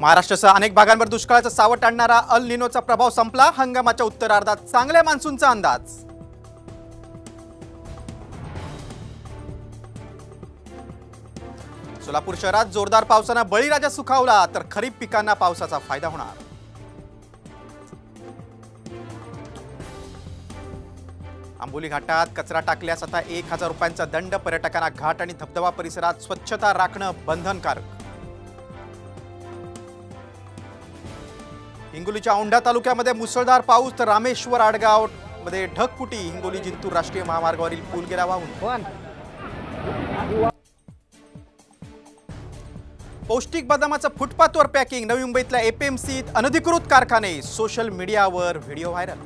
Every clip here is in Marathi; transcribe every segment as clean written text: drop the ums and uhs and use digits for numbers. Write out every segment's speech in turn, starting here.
महाराष्ट्रासह अनेक भागांवर दुष्काळाचं सावट आणणारा अल निनोचा प्रभाव संपला। हंगामाच्या उत्तरार्धात चांगल्या मान्सूनचा अंदाज। सोलापूर शहरात जोरदार पावसाने बळीराजा सुखावला, तर खरीप पिकांना पावसाचा फायदा होणार। आंबोली घाटात कचरा टाकल्यास आता 1000 रुपयांचा दंड। पर्यटकांना घाट आणि धबधबा परिसरात स्वच्छता राखणं बंधनकारक। हिंगोलीच्या औंढा तालुक्यामध्ये मुसळधार पाऊस, तर रामेश्वर आडगाव मध्ये ढगफुटी। हिंगोली जिंतूर राष्ट्रीय महामार्गावरील पूल गेला वाहून। पौष्टिक बदामाचं फुटपाथवर पॅकिंग। नवी मुंबईतल्या एपीएमसीत अनधिकृत कारखाने। सोशल मीडियावर व्हिडिओ व्हायरल।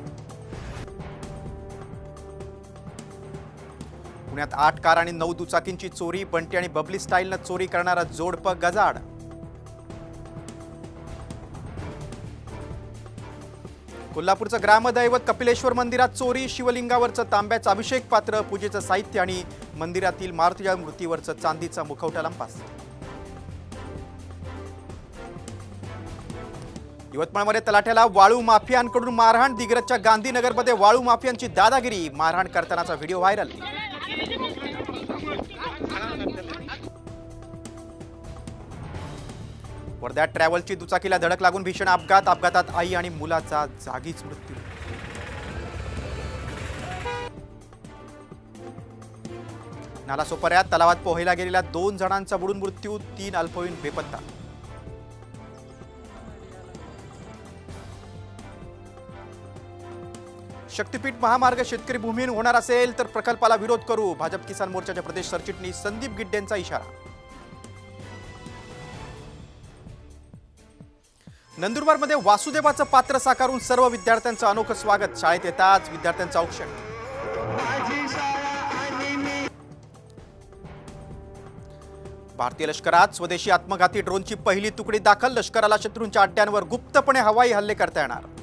पुण्यात 8 कार आणि 9 दुचाकींची चोरी। बंटी आणि बबली स्टाईलनं चोरी करणारा जोडपं गजाड। कोल्हापूरचं ग्रामदैवत कपिलेश्वर मंदिरात चोरी। शिवलिंगावरचं तांब्याचं अभिषेक पात्र, पूजेचं साहित्य आणि मंदिरातील मारुतीच्या मूर्तीवरचं चांदीचा मुखवटा लंपास। यवतमाळमध्ये तलाठ्याला वाळू माफियांकडून मारहाण। दिग्रजच्या गांधीनगरमध्ये वाळू माफियांची दादागिरी। मारहाण करतानाचा व्हिडिओ व्हायरल। वर्ध्यात ट्रॅव्हलची दुचाकीला धडक लागून भीषण अपघात। अपघातात आई आणि मुलाचा जागीच मृत्यू। नालासोपाऱ्यात तलावात पोहायला गेलेल्या 2 जणांचा बुडून मृत्यू। 3 अल्पवयीन बेपत्ता। शक्तीपीठ महामार्ग शेतकरी भूमीहीन होणार असेल तर प्रकल्पाला विरोध करू। भाजप किसान मोर्चाचे प्रदेश सरचिटणीस संदीप गिड्डेंचा इशारा। नंदुरबारमध्ये वासुदेवाचं पात्र साकारून सर्व विद्यार्थ्यांचं अनोखं स्वागत। शाळेत येताच विद्यार्थ्यांचं औक्षण। भारतीय लष्करात स्वदेशी आत्मघाती ड्रोनची पहिली तुकडी दाखल। लष्कराला शत्रूंच्या अड्ड्यांवर गुप्तपणे हवाई हल्ले करता येणार।